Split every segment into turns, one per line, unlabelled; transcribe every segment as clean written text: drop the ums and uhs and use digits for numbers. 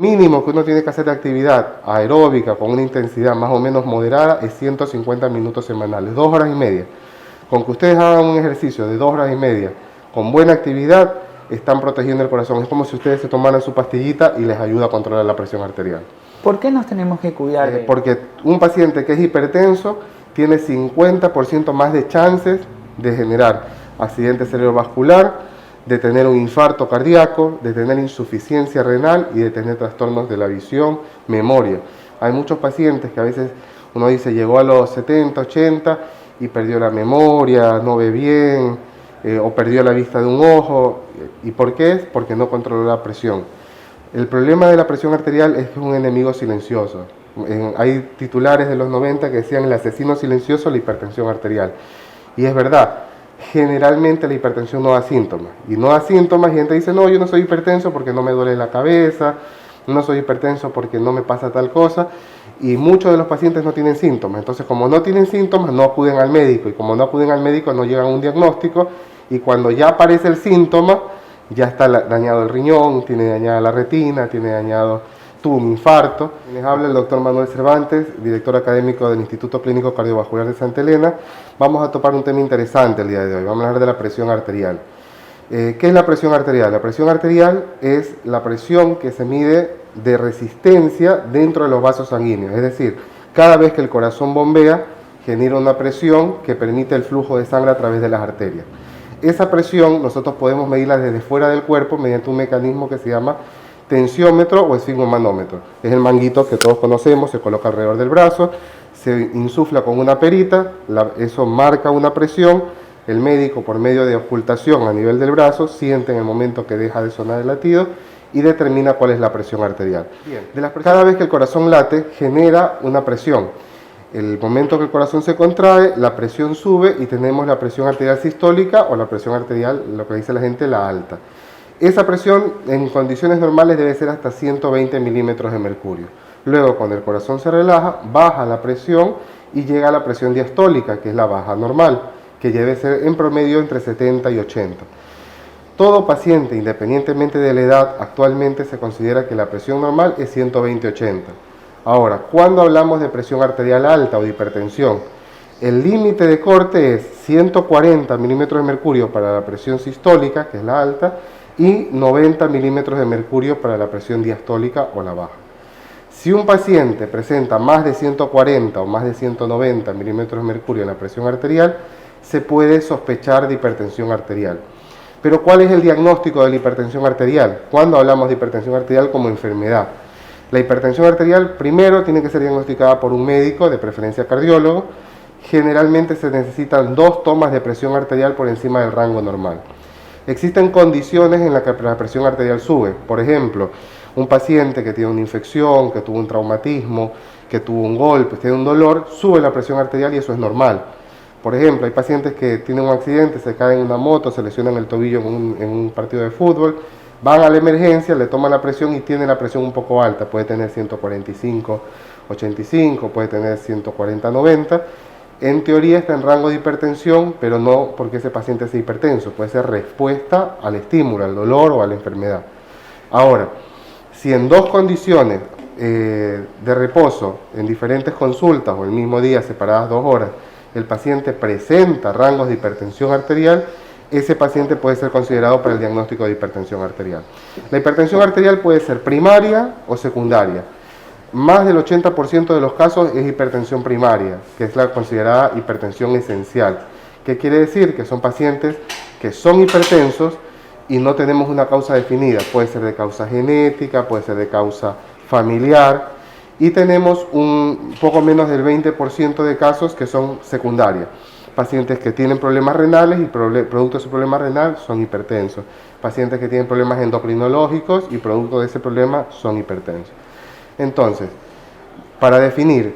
Mínimo que uno tiene que hacer de actividad aeróbica con una intensidad más o menos moderada es 150 minutos semanales, 2 horas y media. Con que ustedes hagan un ejercicio de 2 horas y media con buena actividad, están protegiendo el corazón. Es como si ustedes se tomaran su pastillita y les ayuda a controlar la presión arterial.
¿Por qué nos tenemos que cuidar?
Porque un paciente que es hipertenso tiene 50% más de chances de generar accidente cerebrovascular, de tener un infarto cardíaco, de tener insuficiencia renal y de tener trastornos de la visión, memoria. Hay muchos pacientes que a veces uno dice llegó a los 70, 80 y perdió la memoria, no ve bien, o perdió la vista de un ojo. ¿Y por qué es? Porque no controló la presión. El problema de la presión arterial es que es un enemigo silencioso. Hay titulares de los 90 que decían el asesino silencioso, la hipertensión arterial. Y es verdad, generalmente la hipertensión no da síntomas. Y no da síntomas y gente dice, no, yo no soy hipertenso porque no me duele la cabeza, no soy hipertenso porque no me pasa tal cosa. Y muchos de los pacientes no tienen síntomas. Entonces, como no tienen síntomas, no acuden al médico. Y como no acuden al médico, no llegan a un diagnóstico. Y cuando ya aparece el síntoma, ya está dañado el riñón, tiene dañada la retina, tiene dañado, tuvo un infarto. Les habla el doctor Manuel Cervantes, director académico del Instituto Clínico Cardiovascular de Santa Elena. Vamos a topar un tema interesante el día de hoy. Vamos a hablar de la presión arterial. ¿Qué es la presión arterial? La presión arterial es la presión que se mide de resistencia dentro de los vasos sanguíneos. Es decir, cada vez que el corazón bombea, genera una presión que permite el flujo de sangre a través de las arterias. Esa presión nosotros podemos medirla desde fuera del cuerpo mediante un mecanismo que se llama tensiómetro o esfigmomanómetro. Es el manguito que todos conocemos, se coloca alrededor del brazo, se insufla con una perita, eso marca una presión, el médico por medio de ocultación a nivel del brazo siente en el momento que deja de sonar el latido y determina cuál es la presión arterial. Cada vez que el corazón late genera una presión. El momento que el corazón se contrae, la presión sube y tenemos la presión arterial sistólica o la presión arterial, lo que dice la gente, la alta. Esa presión en condiciones normales debe ser hasta 120 milímetros de mercurio. Luego, cuando el corazón se relaja, baja la presión y llega a la presión diastólica, que es la baja normal, que debe ser en promedio entre 70 y 80. Todo paciente, independientemente de la edad, actualmente se considera que la presión normal es 120-80. Ahora, cuando hablamos de presión arterial alta o de hipertensión, el límite de corte es 140 milímetros de mercurio para la presión sistólica, que es la alta, y 90 milímetros de mercurio para la presión diastólica o la baja. Si un paciente presenta más de 140 o más de 190 milímetros de mercurio en la presión arterial, se puede sospechar de hipertensión arterial. Pero ¿cuál es el diagnóstico de la hipertensión arterial? Cuando hablamos de hipertensión arterial como enfermedad. La hipertensión arterial primero tiene que ser diagnosticada por un médico, de preferencia cardiólogo. Generalmente se necesitan 2 tomas de presión arterial por encima del rango normal. Existen condiciones en las que la presión arterial sube. Por ejemplo, un paciente que tiene una infección, que tuvo un traumatismo, que tuvo un golpe, tiene un dolor, sube la presión arterial y eso es normal. Por ejemplo, hay pacientes que tienen un accidente, se caen en una moto, se lesionan el tobillo en un partido de fútbol, van a la emergencia, le toman la presión y tiene la presión un poco alta, puede tener 145-85, puede tener 140-90. En teoría está en rango de hipertensión, pero no porque ese paciente sea hipertenso, puede ser respuesta al estímulo, al dolor o a la enfermedad. Ahora, si en 2 condiciones de reposo, en diferentes consultas o el mismo día, separadas 2 horas, el paciente presenta rangos de hipertensión arterial, ese paciente puede ser considerado para el diagnóstico de hipertensión arterial. La hipertensión arterial puede ser primaria o secundaria. Más del 80% de los casos es hipertensión primaria, que es la considerada hipertensión esencial. ¿Qué quiere decir? Que son pacientes que son hipertensos y no tenemos una causa definida. Puede ser de causa genética, puede ser de causa familiar. Y tenemos un poco menos del 20% de casos que son secundarias. Pacientes que tienen problemas renales y producto de su problema renal son hipertensos. Pacientes que tienen problemas endocrinológicos y producto de ese problema son hipertensos. Entonces, para definir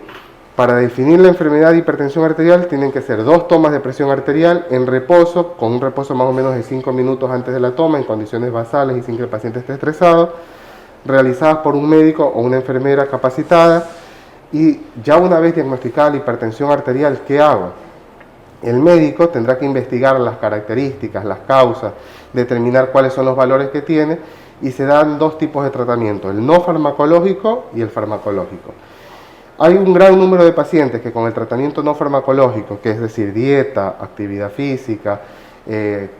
la enfermedad de hipertensión arterial tienen que ser 2 tomas de presión arterial en reposo, con un reposo más o menos de 5 minutos antes de la toma, en condiciones basales y sin que el paciente esté estresado, realizadas por un médico o una enfermera capacitada. Y ya una vez diagnosticada la hipertensión arterial, ¿qué hago? El médico tendrá que investigar las características, las causas, determinar cuáles son los valores que tiene y se dan dos tipos de tratamiento, el no farmacológico y el farmacológico. Hay un gran número de pacientes que con el tratamiento no farmacológico, que es decir, dieta, actividad física,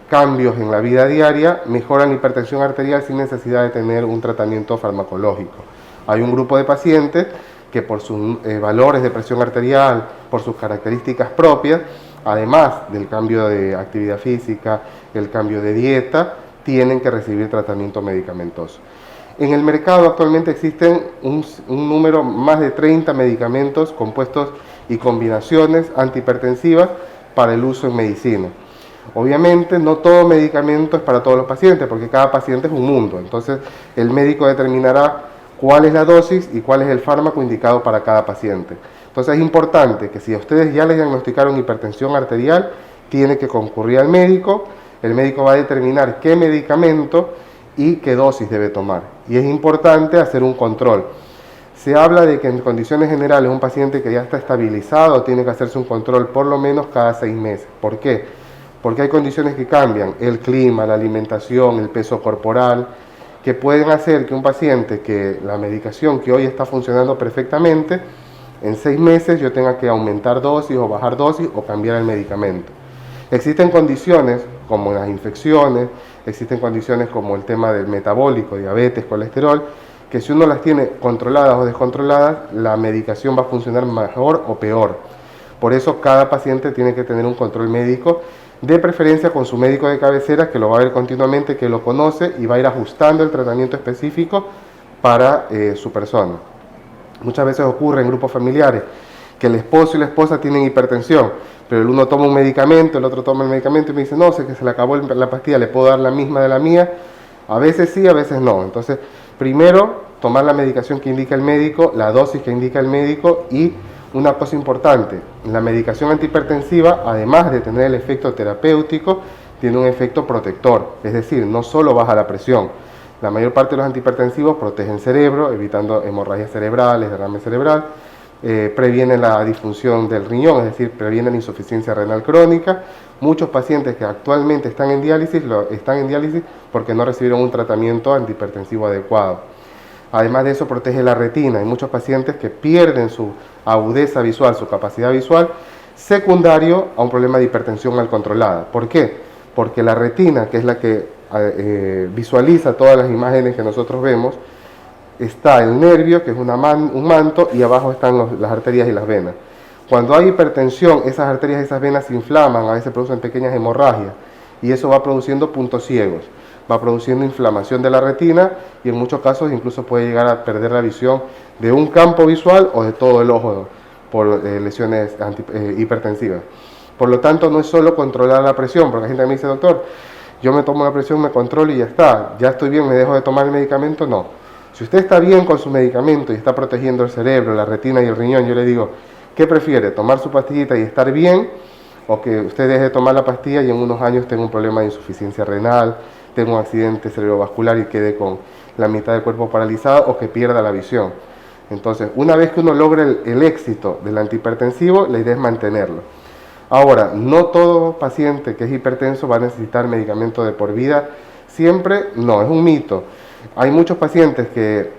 cambios en la vida diaria, mejoran la hipertensión arterial sin necesidad de tener un tratamiento farmacológico. Hay un grupo de pacientes que por sus valores de presión arterial, por sus características propias, además del cambio de actividad física, el cambio de dieta, tienen que recibir tratamiento medicamentoso. En el mercado actualmente existen un número, más de 30 medicamentos compuestos y combinaciones antihipertensivas para el uso en medicina. Obviamente no todo medicamento es para todos los pacientes, porque cada paciente es un mundo. Entonces el médico determinará cuál es la dosis y cuál es el fármaco indicado para cada paciente. Entonces es importante que si a ustedes ya les diagnosticaron hipertensión arterial, tiene que concurrir al médico. El médico va a determinar qué medicamento y qué dosis debe tomar. Y es importante hacer un control. Se habla de que en condiciones generales un paciente que ya está estabilizado tiene que hacerse un control por lo menos cada 6 meses. ¿Por qué? Porque hay condiciones que cambian, el clima, la alimentación, el peso corporal, que pueden hacer que un paciente que la medicación que hoy está funcionando perfectamente, en 6 meses yo tenga que aumentar dosis o bajar dosis o cambiar el medicamento. Existen condiciones como las infecciones, existen condiciones como el tema del metabólico, diabetes, colesterol, que si uno las tiene controladas o descontroladas, la medicación va a funcionar mejor o peor. Por eso cada paciente tiene que tener un control médico, de preferencia con su médico de cabecera, que lo va a ver continuamente, que lo conoce y va a ir ajustando el tratamiento específico para su persona. Muchas veces ocurre en grupos familiares que el esposo y la esposa tienen hipertensión, pero el uno toma un medicamento, el otro toma el medicamento y me dice, no, sé que se le acabó la pastilla, ¿le puedo dar la misma de la mía? A veces sí, a veces no. Entonces, primero, tomar la medicación que indica el médico, la dosis que indica el médico y una cosa importante, la medicación antihipertensiva, además de tener el efecto terapéutico, tiene un efecto protector, es decir, no solo baja la presión. La mayor parte de los antihipertensivos protegen el cerebro, evitando hemorragias cerebrales, derrame cerebral, previene la disfunción del riñón, es decir, previene la insuficiencia renal crónica. Muchos pacientes que actualmente están en diálisis porque no recibieron un tratamiento antihipertensivo adecuado. Además de eso, protege la retina. Hay muchos pacientes que pierden su agudeza visual, su capacidad visual, secundario a un problema de hipertensión mal controlada. ¿Por qué? Porque la retina, que es la que visualiza todas las imágenes que nosotros vemos, está el nervio, que es un manto, y abajo están las arterias y las venas. Cuando hay hipertensión, esas arterias y esas venas se inflaman, a veces producen pequeñas hemorragias, y eso va produciendo puntos ciegos, va produciendo inflamación de la retina, y en muchos casos incluso puede llegar a perder la visión de un campo visual o de todo el ojo por lesiones hipertensivas. Por lo tanto, no es solo controlar la presión, porque la gente me dice, doctor, yo me tomo la presión, me controlo y ya está, ya estoy bien, me dejo de tomar el medicamento. No. Si usted está bien con su medicamento y está protegiendo el cerebro, la retina y el riñón, yo le digo, ¿qué prefiere? ¿Tomar su pastillita y estar bien? ¿O que usted deje de tomar la pastilla y en unos años tenga un problema de insuficiencia renal, tenga un accidente cerebrovascular y quede con la mitad del cuerpo paralizado o que pierda la visión? Entonces, una vez que uno logre el éxito del antihipertensivo, la idea es mantenerlo. Ahora, no todo paciente que es hipertenso va a necesitar medicamento de por vida. Siempre, no, es un mito. Hay muchos pacientes que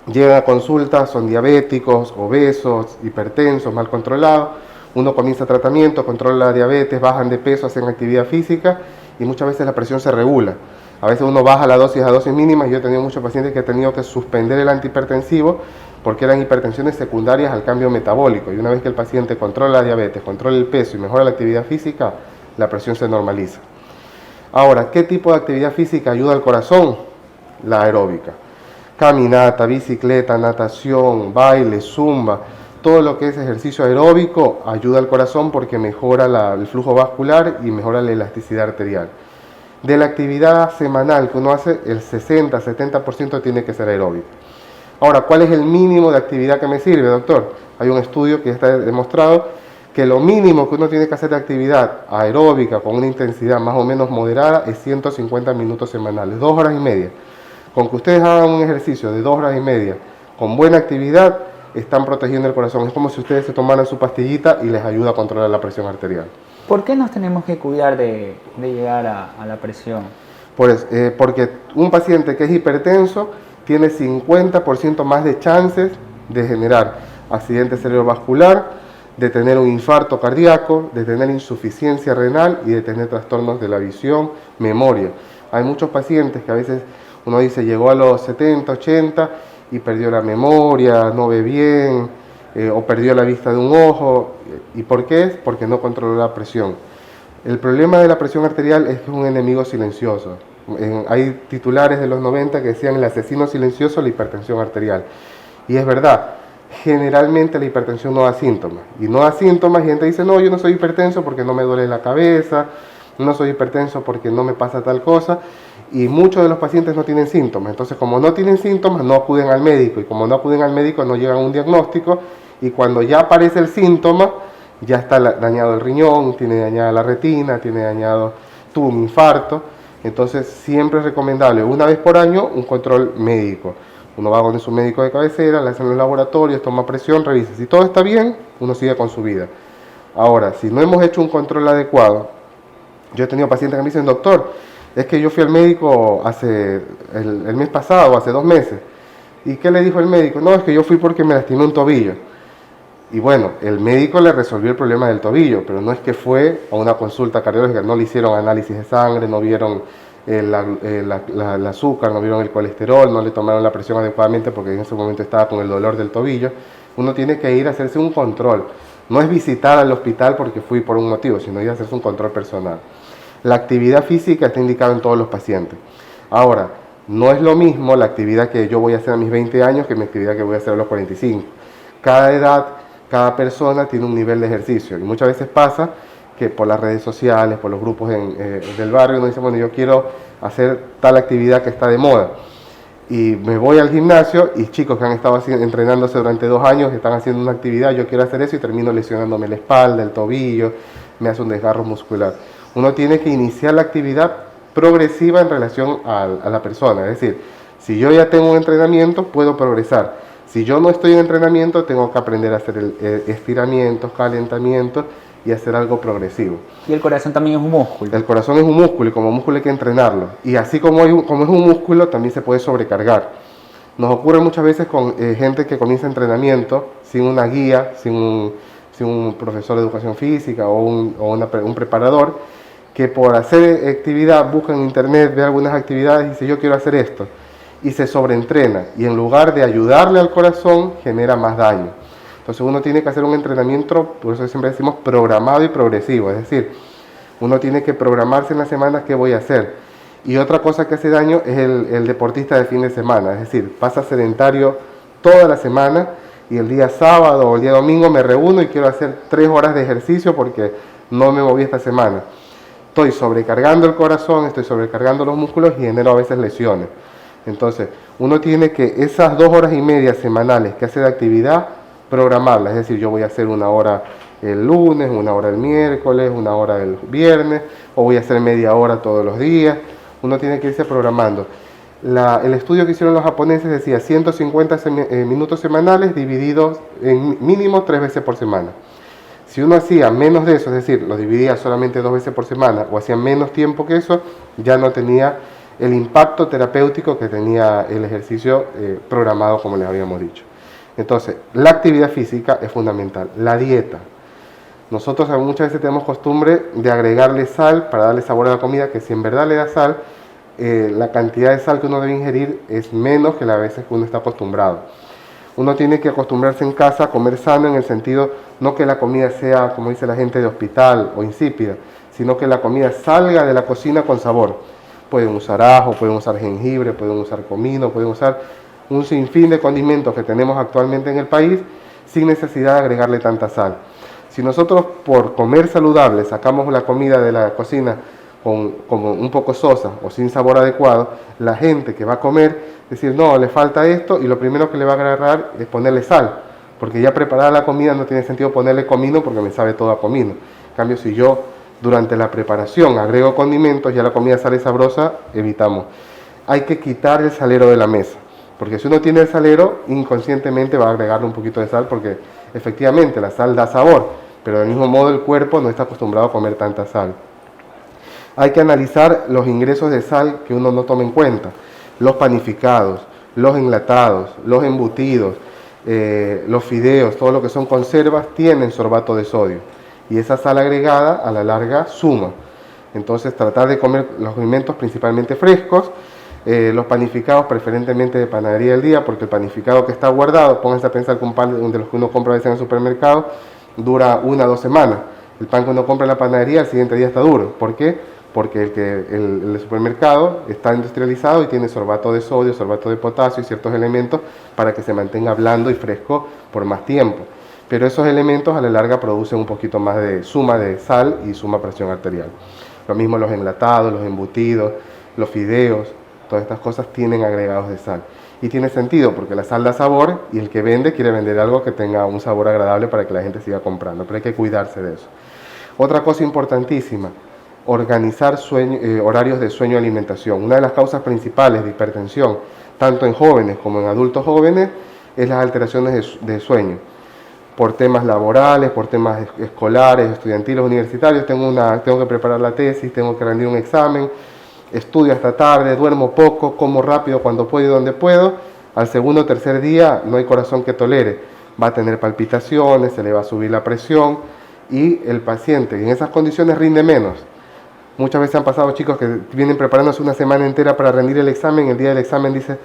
llegan a consulta, son diabéticos, obesos, hipertensos, mal controlados. Uno comienza tratamiento, controla la diabetes, bajan de peso, hacen actividad física y muchas veces la presión se regula. A veces uno baja la dosis a dosis mínimas. Yo he tenido muchos pacientes que han tenido que suspender el antihipertensivo porque eran hipertensiones secundarias al cambio metabólico. Y una vez que el paciente controla la diabetes, controla el peso y mejora la actividad física, la presión se normaliza. Ahora, ¿qué tipo de actividad física ayuda al corazón? La aeróbica. Caminata, bicicleta, natación, baile, zumba, todo lo que es ejercicio aeróbico ayuda al corazón porque mejora el flujo vascular y mejora la elasticidad arterial. De la actividad semanal que uno hace, el 60-70% tiene que ser aeróbica. Ahora, ¿cuál es el mínimo de actividad que me sirve, doctor? Hay un estudio que está demostrado que lo mínimo que uno tiene que hacer de actividad aeróbica con una intensidad más o menos moderada es 150 minutos semanales, 2 horas y media. Con que ustedes hagan un ejercicio de 2 horas y media con buena actividad, están protegiendo el corazón. Es como si ustedes se tomaran su pastillita y les ayuda a controlar la presión arterial.
¿Por qué nos tenemos que cuidar de llegar a la presión?
Porque un paciente que es hipertenso tiene 50% más de chances de generar accidente cerebrovascular, de tener un infarto cardíaco, de tener insuficiencia renal y de tener trastornos de la visión, memoria. Hay muchos pacientes que a veces uno dice llegó a los 70, 80 y perdió la memoria, no ve bien, o perdió la vista de un ojo. ¿Y por qué es? Porque no controló la presión. El problema de la presión arterial es que es un enemigo silencioso. Hay titulares de los 90 que decían el asesino silencioso, la hipertensión arterial. Y es verdad, generalmente la hipertensión no da síntomas. Y no da síntomas y gente dice, no, yo no soy hipertenso porque no me duele la cabeza, no soy hipertenso porque no me pasa tal cosa. Y muchos de los pacientes no tienen síntomas. Entonces, como no tienen síntomas, no acuden al médico. Y como no acuden al médico, no llegan a un diagnóstico. Y cuando ya aparece el síntoma, ya está dañado el riñón, tiene dañada la retina, tuvo un infarto. Entonces siempre es recomendable una vez por año un control médico. Uno va con su médico de cabecera, le hacen los laboratorios, toma presión, revisa. Si todo está bien, uno sigue con su vida. Ahora, si no hemos hecho un control adecuado, yo he tenido pacientes que me dicen, doctor, es que yo fui al médico el mes pasado, hace 2 meses. ¿Y qué le dijo el médico? No, es que yo fui porque me lastimé un tobillo. Y bueno, el médico le resolvió el problema del tobillo, pero no es que fue a una consulta cardiológica, no le hicieron análisis de sangre, no vieron el azúcar, no vieron el colesterol, no le tomaron la presión adecuadamente porque en ese momento estaba con el dolor del tobillo. Uno tiene que ir a hacerse un control. No es visitar al hospital porque fui por un motivo, sino ir a hacerse un control personal. La actividad física está indicada en todos los pacientes. Ahora, no es lo mismo la actividad que yo voy a hacer a mis 20 años que mi actividad que voy a hacer a los 45. Cada edad, cada persona tiene un nivel de ejercicio y muchas veces pasa que por las redes sociales, por los grupos del barrio, uno dice, bueno, yo quiero hacer tal actividad que está de moda y me voy al gimnasio y chicos que han estado entrenándose durante 2 años están haciendo una actividad, yo quiero hacer eso y termino lesionándome la espalda, el tobillo, me hace un desgarro muscular. Uno tiene que iniciar la actividad progresiva en relación a la persona, es decir, si yo ya tengo un entrenamiento puedo progresar. Si yo no estoy en entrenamiento, tengo que aprender a hacer estiramientos, calentamientos y hacer algo progresivo.
Y el corazón también es un músculo.
El corazón es un músculo y como músculo hay que entrenarlo. Y así como es un músculo, también se puede sobrecargar. Nos ocurre muchas veces con gente que comienza entrenamiento sin una guía, sin un profesor de educación física o un preparador, que por hacer actividad busca en internet, ve algunas actividades y dice yo quiero hacer esto. Y se sobreentrena y en lugar de ayudarle al corazón genera más daño. Entonces uno tiene que hacer un entrenamiento, por eso siempre decimos programado y progresivo, es decir, uno tiene que programarse en la semana qué voy a hacer. Y otra cosa que hace daño es el deportista de fin de semana, es decir, pasa sedentario toda la semana y el día sábado o el día domingo me reúno y quiero hacer 3 horas de ejercicio porque no me moví esta semana. Estoy sobrecargando el corazón, estoy sobrecargando los músculos y genero a veces lesiones. Entonces, uno tiene que esas 2 horas y media semanales que hace de actividad, programarlas. Es decir, yo voy a hacer 1 hora el lunes, 1 hora el miércoles, 1 hora el viernes, o voy a hacer media hora todos los días. Uno tiene que irse programando. El estudio que hicieron los japoneses decía 150 minutos semanales divididos en mínimo 3 veces por semana. Si uno hacía menos de eso, es decir, lo dividía solamente 2 veces por semana, o hacía menos tiempo que eso, ya no tenía el impacto terapéutico que tenía el ejercicio programado, como les habíamos dicho. Entonces, la actividad física es fundamental. La dieta. Nosotros muchas veces tenemos costumbre de agregarle sal para darle sabor a la comida, que si en verdad le da sal, la cantidad de sal que uno debe ingerir es menos que las veces que uno está acostumbrado. Uno tiene que acostumbrarse en casa a comer sano en el sentido, no que la comida sea, como dice la gente, de hospital o insípida, sino que la comida salga de la cocina con sabor. Pueden usar ajo, pueden usar jengibre, pueden usar comino, pueden usar un sinfín de condimentos que tenemos actualmente en el país sin necesidad de agregarle tanta sal. Si nosotros por comer saludable sacamos la comida de la cocina como un poco sosa o sin sabor adecuado, la gente que va a comer decir no, le falta esto y lo primero que le va a agarrar es ponerle sal, porque ya preparada la comida no tiene sentido ponerle comino porque me sabe todo a comino. En cambio, si yo durante la preparación agrego condimentos, ya la comida sale sabrosa, evitamos. Hay que quitar el salero de la mesa, porque si uno tiene el salero, inconscientemente va a agregarle un poquito de sal, porque efectivamente la sal da sabor, pero del mismo modo el cuerpo no está acostumbrado a comer tanta sal. Hay que analizar los ingresos de sal que uno no toma en cuenta, los panificados, los enlatados, los embutidos, los fideos, todo lo que son conservas tienen sorbato de sodio y esa sal agregada a la larga suma. Entonces tratar de comer los alimentos principalmente frescos, los panificados preferentemente de panadería del día, porque el panificado que está guardado, pónganse a pensar que un pan de los que uno compra a veces en el supermercado dura 1 o 2 semanas. El pan que uno compra en la panadería al siguiente día está duro. ¿Por qué? Porque el supermercado está industrializado y tiene sorbato de sodio, sorbato de potasio y ciertos elementos para que se mantenga blando y fresco por más tiempo. Pero esos elementos a la larga producen un poquito más de suma de sal y suma presión arterial. Lo mismo los enlatados, los embutidos, los fideos, todas estas cosas tienen agregados de sal. Y tiene sentido porque la sal da sabor y el que vende quiere vender algo que tenga un sabor agradable para que la gente siga comprando, pero hay que cuidarse de eso. Otra cosa importantísima, organizar horarios de sueño y alimentación. Una de las causas principales de hipertensión, tanto en jóvenes como en adultos jóvenes, es las alteraciones de sueño. Por temas laborales, por temas escolares, estudiantiles, universitarios, tengo que preparar la tesis, tengo que rendir un examen, estudio hasta tarde, duermo poco, como rápido cuando puedo y donde puedo. Al segundo o tercer día no hay corazón que tolere, va a tener palpitaciones, se le va a subir la presión y el paciente en esas condiciones rinde menos. Muchas veces han pasado chicos que vienen preparándose una semana entera para rendir el examen, el día del examen dice,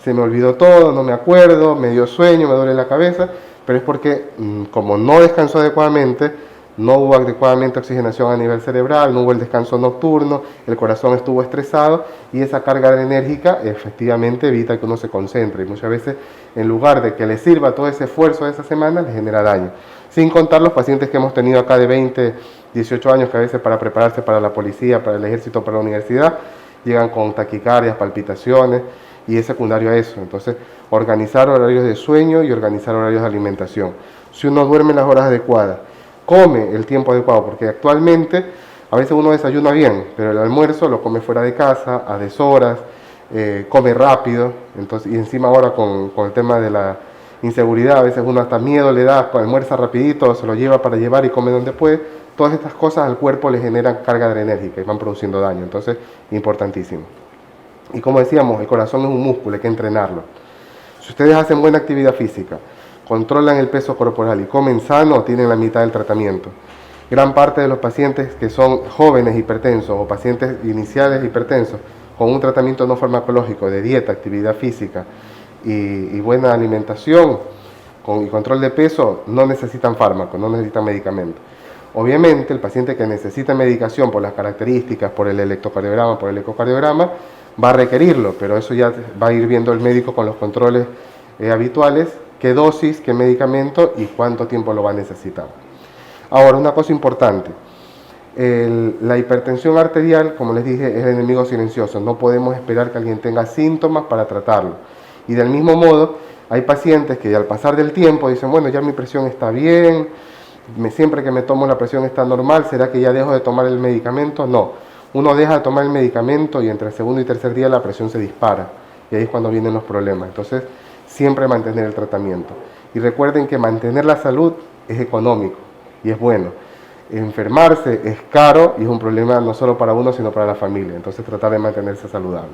se me olvidó todo, no me acuerdo, me dio sueño, me duele la cabeza, pero es porque como no descansó adecuadamente, no hubo adecuadamente oxigenación a nivel cerebral, no hubo el descanso nocturno, el corazón estuvo estresado y esa carga enérgica efectivamente evita que uno se concentre y muchas veces en lugar de que le sirva todo ese esfuerzo de esa semana, le genera daño. Sin contar los pacientes que hemos tenido acá de 20, 18 años que a veces para prepararse para la policía, para el ejército, para la universidad, llegan con taquicardias, palpitaciones y es secundario a eso. Entonces, organizar horarios de sueño y organizar horarios de alimentación. Si uno duerme las horas adecuadas, come el tiempo adecuado, porque actualmente a veces uno desayuna bien, pero el almuerzo lo come fuera de casa, a deshoras, come rápido, entonces, y encima ahora con el tema de la inseguridad, a veces uno hasta miedo le da, almuerza rapidito, se lo lleva para llevar y come donde puede. Todas estas cosas al cuerpo le generan carga adrenérgica y van produciendo daño, entonces importantísimo. Y como decíamos, el corazón es un músculo, hay que entrenarlo. Si ustedes hacen buena actividad física, controlan el peso corporal y comen sano, tienen la mitad del tratamiento. Gran parte de los pacientes que son jóvenes hipertensos o pacientes iniciales hipertensos con un tratamiento no farmacológico de dieta, actividad física y buena alimentación y control de peso no necesitan fármacos, no necesitan medicamentos. Obviamente el paciente que necesita medicación por las características, por el electrocardiograma, por el ecocardiograma, va a requerirlo, pero eso ya va a ir viendo el médico con los controles habituales, qué dosis, qué medicamento y cuánto tiempo lo va a necesitar. Ahora, una cosa importante, la hipertensión arterial, como les dije, es el enemigo silencioso, no podemos esperar que alguien tenga síntomas para tratarlo. Y del mismo modo, hay pacientes que al pasar del tiempo dicen, bueno, ya mi presión está bien, siempre que me tomo la presión está normal, ¿será que ya dejo de tomar el medicamento? No, uno deja de tomar el medicamento y entre el segundo y tercer día la presión se dispara y ahí es cuando vienen los problemas. Entonces, siempre mantener el tratamiento. Y recuerden que mantener la salud es económico y es bueno. Enfermarse es caro y es un problema no solo para uno, sino para la familia. Entonces, tratar de mantenerse saludable.